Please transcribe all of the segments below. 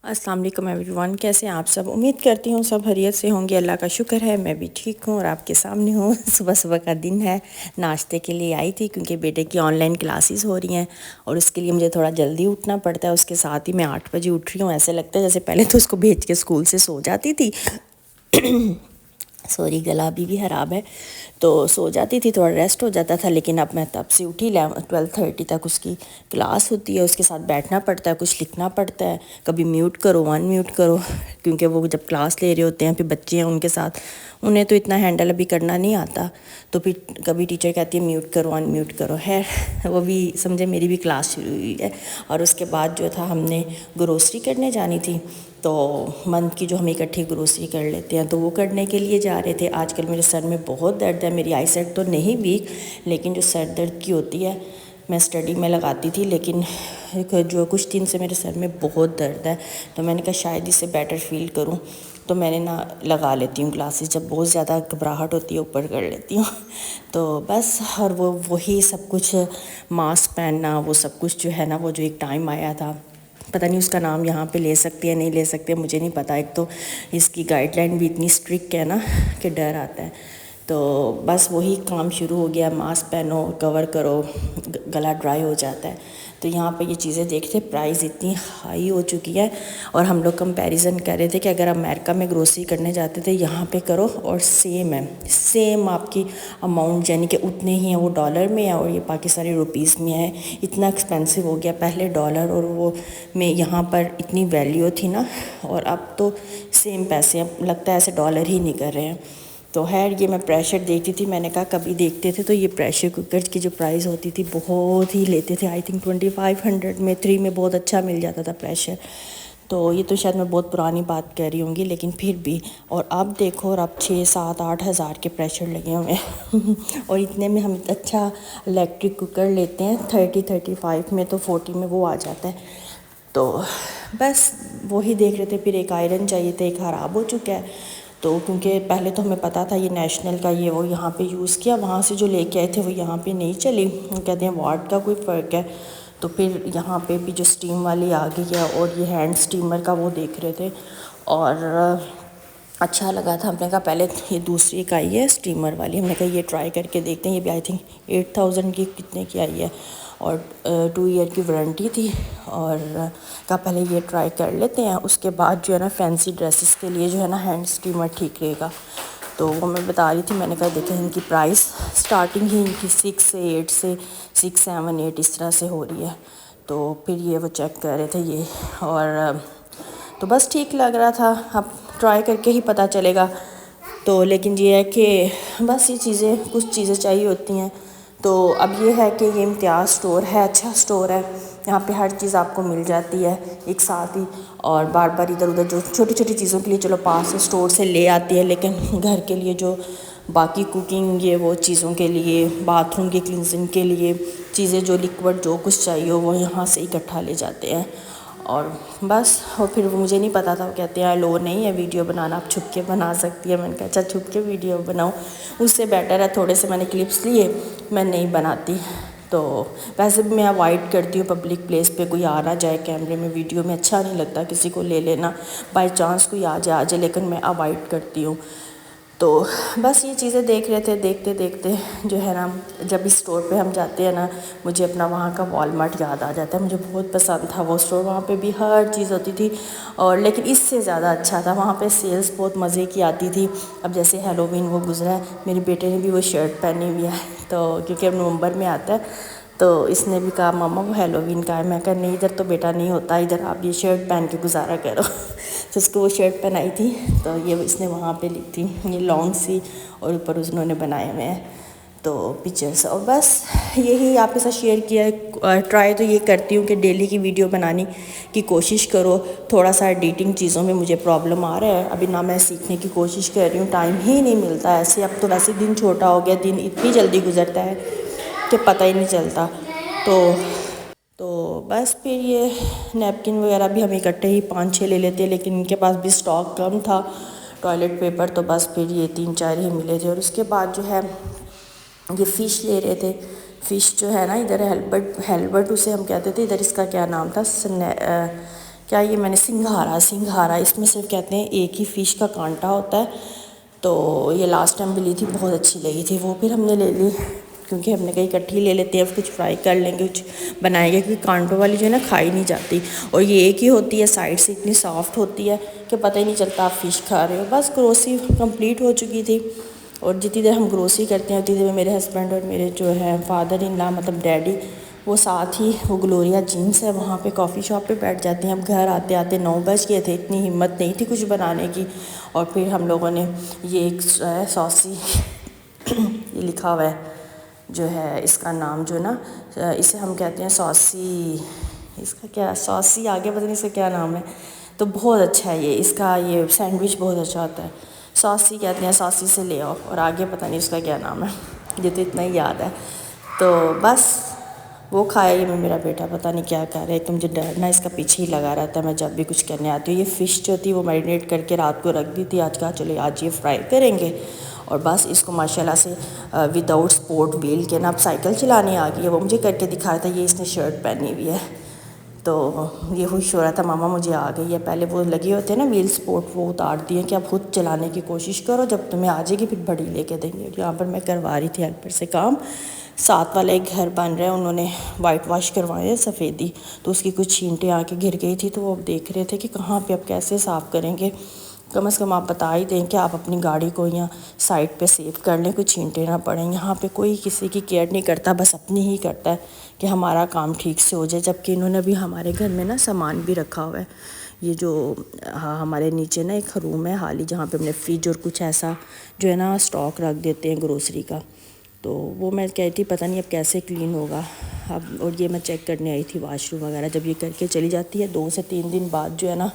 अस्सलाम वालेकुम एवरीवन, कैसे हैं आप सब। उम्मीद करती हूँ सब खैरियत से होंगे। अल्लाह का शुक्र है मैं भी ठीक हूँ और आपके सामने हूँ। सुबह सुबह का दिन है, नाश्ते के लिए आई थी क्योंकि बेटे की ऑनलाइन क्लासेस हो रही हैं और उसके लिए मुझे थोड़ा जल्दी उठना पड़ता है। उसके साथ ही मैं 8 बजे उठ रही हूँ। ऐसे लगता है जैसे पहले तो उसको भेज के स्कूल से सो जाती थी। सॉरी, गला अभी भी ख़राब है। तो सो जाती थी, थोड़ा रेस्ट हो जाता था। लेकिन अब मैं तब से उठी 12:30 तक उसकी क्लास होती है, उसके साथ बैठना पड़ता है, कुछ लिखना पड़ता है, कभी म्यूट करो अनम्यूट करो, क्योंकि वो जब क्लास ले रहे होते हैं फिर बच्चे हैं उनके साथ, उन्हें तो इतना हैंडल अभी करना नहीं आता। तो फिर कभी टीचर कहती है म्यूट करो अनम्यूट करो। है वो भी समझे मेरी भी क्लास शुरू हुई है। और उसके बाद जो था हमने ग्रोसरी करने जानी थी, तो मंथ की जो हम इकट्ठी ग्रोसरी कर लेते हैं तो वो करने के लिए जा रहे थे। आजकल मेरे सर में बहुत दर्द है। मेरी आई साइड तो नहीं वीक, लेकिन जो सर दर्द की होती है मैं स्टडी में लगाती थी, लेकिन जो कुछ दिन से मेरे सर में बहुत दर्द है। तो मैंने कहा शायद इससे बेटर फील करूं, तो मैंने ना लगा लेती हूँ ग्लासेस। जब बहुत ज़्यादा घबराहट होती है ऊपर कर लेती हूँ। तो बस, और वो वही सब कुछ, मास्क पहनना, वो सब कुछ जो है ना, वो जो एक टाइम आया था, पता नहीं उसका नाम यहाँ पे ले सकते हैं नहीं ले सकते, मुझे नहीं पता। एक तो इसकी गाइडलाइन भी इतनी स्ट्रिक्ट है ना कि डर आता है। तो बस वही काम शुरू हो गया, मास्क पहनो, कवर करो, गला ड्राई हो जाता है। तो यहाँ पे ये चीज़ें देखते, प्राइस इतनी हाई हो चुकी है। और हम लोग कंपैरिजन कर रहे थे कि अगर अमेरिका में ग्रोसरी करने जाते थे यहाँ पे करो और सेम है, सेम आपकी अमाउंट, यानी कि उतने ही है। वो डॉलर में है और ये पाकिस्तानी रुपीस में है। इतना एक्सपेंसिव हो गया, पहले डॉलर और वो में यहाँ पर इतनी वैल्यू थी ना, और अब तो सेम पैसे, अब लगता है ऐसे डॉलर ही नहीं कर रहे हैं। तो खैर, ये मैं प्रेशर देखती थी, मैंने कहा कभी देखते थे तो ये प्रेशर कुकर की जो प्राइस होती थी बहुत ही लेते थे। आई थिंक 2500 में 3 में बहुत अच्छा मिल जाता था प्रेशर। तो ये तो शायद मैं बहुत पुरानी बात कर रही होंगी, लेकिन फिर भी। और अब देखो, और अब 6-7-8 हज़ार के प्रेशर लगे हुए हैं। और इतने में हम अच्छा इलेक्ट्रिक कुकर लेते हैं 30-35 में, तो 40 में वो आ जाता है। तो बस वही देख रहे थे। फिर एक आयरन चाहिए था, एक ख़राब हो चुका है। तो क्योंकि पहले तो हमें पता था ये नेशनल का, ये वो यहाँ पे यूज़ किया, वहाँ से जो लेके आए थे वो यहाँ पे नहीं चली। कहते हैं वाट का कोई फ़र्क है। तो फिर यहाँ पे भी जो स्टीम वाली आ गई है, और ये हैंड स्टीमर का वो देख रहे थे और अच्छा लगा था। हमने कहा पहले ये दूसरी एक आई है स्टीमर वाली, हमने कहा ये ट्राई करके देखते हैं। ये भी आई थिंक 8000 की कितने की आई है, और 2 ईयर की वारंटी थी। और कहा पहले ये ट्राई कर लेते हैं, उसके बाद जो है ना फैंसी ड्रेसेस के लिए जो है ना हैंड स्टीमर ठीक रहेगा। तो वो मैं बता रही थी, मैंने कहा देखें इनकी प्राइस स्टार्टिंग ही इनकी 6 से 8 से 6, 7, 8 इस तरह से हो रही है। तो फिर ये वो चेक कर रहे थे ये, और तो बस ठीक लग रहा था। अब ट्राई करके ही पता चलेगा। तो लेकिन ये है कि बस ये चीज़ें, कुछ चीज़ें चाहिए होती हैं। तो अब ये है कि ये इम्तियाज़ स्टोर है, अच्छा स्टोर है, यहाँ पे हर चीज़ आपको मिल जाती है एक साथ ही। और बार बार इधर उधर जो छोटी छोटी चीज़ों के लिए चलो पास से स्टोर से ले आती है, लेकिन घर के लिए जो बाकी कुकिंग ये वो चीज़ों के लिए, बाथरूम की क्लींजिंग के लिए चीज़ें, जो लिक्विड जो कुछ चाहिए हो वो यहाँ से इकट्ठा ले जाते हैं। और बस, और फिर वो मुझे नहीं पता था, वो कहते हैं लो नहीं है वीडियो बनाना, आप छुप के बना सकती है। मैंने कहा अच्छा छुप के वीडियो बनाऊँ, उससे बेटर है। थोड़े से मैंने क्लिप्स लिए, मैं नहीं बनाती। तो वैसे भी मैं अवॉइड करती हूँ पब्लिक प्लेस पे कोई आ ना जाए कैमरे में, वीडियो में अच्छा नहीं लगता किसी को ले लेना, बाई चांस कोई आ जाए, लेकिन मैं अवॉइड करती हूँ। तो बस ये चीज़ें देख रहे थे, देखते देखते जो है ना, जब इस स्टोर पे हम जाते हैं ना, मुझे अपना वहाँ का वॉलमार्ट याद आ जाता है। मुझे बहुत पसंद था वो स्टोर, वहाँ पे भी हर चीज़ होती थी। और लेकिन इससे ज़्यादा अच्छा था, वहाँ पे सेल्स बहुत मज़े की आती थी। अब जैसे हेलोवीन वो गुजरा है, मेरे बेटे ने भी वो शर्ट पहनी हुई है, तो क्योंकि अब नवंबर में आता है, तो इसने भी कहा मम्मा वो हेलोवीन का है। मैं कहा नहीं, इधर तो बेटा नहीं होता, इधर आप ये शर्ट पहन के गुजारा करो। तो उसको वो शर्ट पहनाई थी, तो ये इसने वहाँ पे ली थी, ये लॉन्ग सी, और ऊपर उन्होंने बनाए हुए हैं तो पिक्चर्स। और बस यही आपके साथ शेयर किया है। ट्राई तो ये करती हूँ कि डेली की वीडियो बनाने की कोशिश करो। थोड़ा सा एडिटिंग चीज़ों में मुझे प्रॉब्लम आ रहा है अभी ना, मैं सीखने की कोशिश कर रही हूँ, टाइम ही नहीं मिलता ऐसे। अब तो वैसे दिन छोटा हो गया, दिन इतनी जल्दी गुजरता है कि पता ही नहीं चलता। तो बस फिर ये नैपकिन वगैरह भी हम इकट्ठे ही 5-6 ले लेते, लेकिन इनके पास भी स्टॉक कम था, टॉयलेट पेपर, तो बस फिर ये 3-4 ही मिले थे। और उसके बाद जो है ये फ़िश ले रहे थे। फ़िश जो है ना, इधर हेल्बर्ट, हेल्बर्ट उसे हम कहते थे, इधर इसका क्या नाम था, क्या ये मैंने सिंघारा, इसमें सिर्फ कहते हैं एक ही फ़िश का कांटा होता है। तो ये लास्ट टाइम भी ली थी, बहुत अच्छी लगी थी वो, फिर हमने ले ली क्योंकि हमने कहीं इकट्ठी ले लेते हैं, कुछ फ्राई कर लेंगे, कुछ बनाएंगे, क्योंकि कांटों वाली जो है ना खाई नहीं जाती, और ये एक ही होती है, साइड से इतनी सॉफ्ट होती है कि पता ही नहीं चलता आप फ़िश खा रहे हो। बस ग्रोसरी कंप्लीट हो चुकी थी, और जितनी देर हम ग्रोसरी करते हैं उतनी देर में मेरे हस्बैंड और मेरे जो है फादर इन लॉ मतलब डैडी, वो साथ ही वो ग्लोरिया जीन्स है वहाँ पे कॉफ़ी शॉप पे बैठ जाते हैं। अब घर आते आते 9 बज गए थे, इतनी हिम्मत नहीं थी कुछ बनाने की, और फिर हम लोगों ने ये एक सॉसी ये लिखा हुआ है जो है, इसका नाम जो ना इसे हम कहते हैं सॉसी, इसका क्या सॉसी आगे पता नहीं इसका क्या नाम है, तो बहुत अच्छा है ये, इसका ये सैंडविच बहुत अच्छा होता है, सॉसी कहते हैं, सॉसी से ले आओ, और आगे पता नहीं इसका क्या नाम है, ये तो इतना ही याद है। तो बस वो खाया, ये मेरा बेटा पता नहीं क्या कर रहा है, तो मुझे डर ना इसका पीछे ही लगा रहता है मैं जब भी कुछ करने आती हूँ। ये फ़िश जो थी वो मैरिनेट करके रात को रख दी थी, आज कहा चलो आज ये फ्राई करेंगे, और बस इसको माशाल्लाह से विदाउट स्पोर्ट व्हील के ना अब साइकिल चलाने आ गई है, वो मुझे करके दिखा रहा था, ये इसने शर्ट पहनी हुई है, तो ये खुश हो रहा था मामा मुझे आ गई है। पहले वो लगे होते हैं ना व्हील स्पोर्ट, वो उतार दिए कि आप खुद चलाने की कोशिश करो, जब तुम्हें आ जाएगी फिर बड़ी लेके देंगे। यहाँ पर मैं करवा रही थी हेल्पर से काम, साथ वाला एक घर बन रहा है, उन्होंने वाइट वॉश करवाए है सफ़ेदी, तो उसकी कुछ छींटें आके गिर गई थी, तो वो अब देख रहे थे कि कहाँ पे अब कैसे साफ़ करेंगे। कम से कम आप बता ही दें कि आप अपनी गाड़ी को या साइड पे सेव कर लें, कुछ छींटे ना पड़ें। यहाँ पे कोई किसी की केयर नहीं करता, बस अपनी ही करता है कि हमारा काम ठीक से हो जाए। जबकि इन्होंने भी हमारे घर में ना सामान भी रखा हुआ है, ये जो हमारे नीचे ना एक रूम है हाली, जहाँ पे हमने फ्रिज और कुछ ऐसा जो है ना स्टॉक रख देते हैं ग्रोसरी का, तो वो मैं कह रही थी पता नहीं अब कैसे क्लीन होगा अब। और ये मैं चेक करने आई थी वाशरूम वगैरह, जब ये करके चली जाती है 2 से 3 दिन बाद जो है ना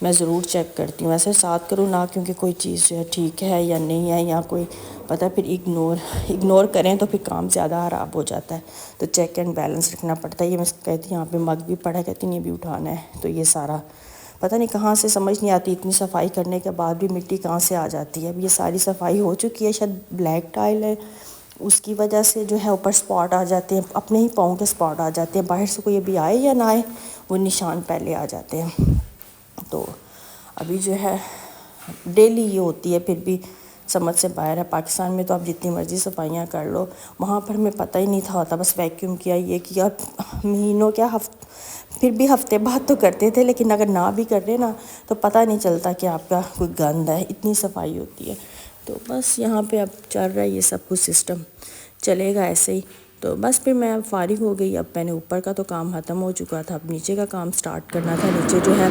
मैं ज़रूर चेक करती हूँ। वैसे साथ करूँ ना, क्योंकि कोई चीज़ जो है ठीक है या नहीं है, या कोई पता फिर इग्नोर करें तो फिर काम ज़्यादा ख़राब हो जाता है, तो चेक एंड बैलेंस रखना पड़ता है। ये मैं कहती यहाँ पे मग भी पड़ा है, कहती नहीं ये भी उठाना है, तो ये सारा पता नहीं कहाँ से, समझ नहीं आती, इतनी सफाई करने के बाद भी मिट्टी कहाँ से आ जाती है। अब ये सारी सफाई हो चुकी है, शायद ब्लैक टाइल है उसकी वजह से जो है ऊपर स्पॉट आ जाते हैं, अपने ही पाँव के स्पॉट आ जाते हैं, बाहर से कोई अभी आए या ना आए वो निशान पहले आ जाते हैं। तो अभी जो है डेली ये होती है, फिर भी समझ से बाहर है। पाकिस्तान में तो आप जितनी मर्ज़ी सफाइयाँ कर लो, वहाँ पर हमें पता ही नहीं था होता, बस वैक्यूम किया ये किया, महीनों क्या फिर भी हफ्ते बाद तो करते थे, लेकिन अगर ना भी कर रहे ना तो पता नहीं चलता कि आपका कोई गंद है, इतनी सफाई होती है। तो बस यहाँ पे अब चल रहा है ये सब कुछ, सिस्टम चलेगा ऐसे ही। तो बस फिर मैं अब फ़ारिग हो गई, अब मैंने ऊपर का तो काम ख़त्म हो चुका था, अब नीचे का काम स्टार्ट करना था। नीचे जो है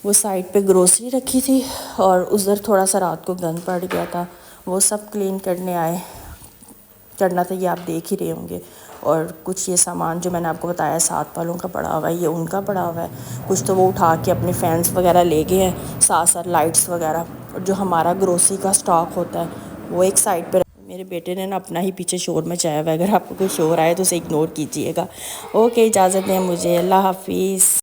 वो साइड पे ग्रोसरी रखी थी, और उधर थोड़ा सा रात को गंद पड़ गया था, वो सब क्लीन करना था, ये आप देख ही रहे होंगे। और कुछ ये सामान जो मैंने आपको बताया साथ वालों का पड़ा हुआ है, ये उनका पड़ा हुआ है, कुछ तो वो उठा के अपने फैंस वगैरह ले गए हैं, साथ साथ लाइट्स वगैरह, और जो हमारा ग्रोसरी का स्टॉक होता है वो एक साइड पे। मेरे बेटे ने ना अपना ही पीछे शोर मचाया हुआ है, अगर आपको कोई शोर आए तो उसे इग्नोर कीजिएगा। ओके, इजाज़त दें मुझे, अल्लाह हाफिज़।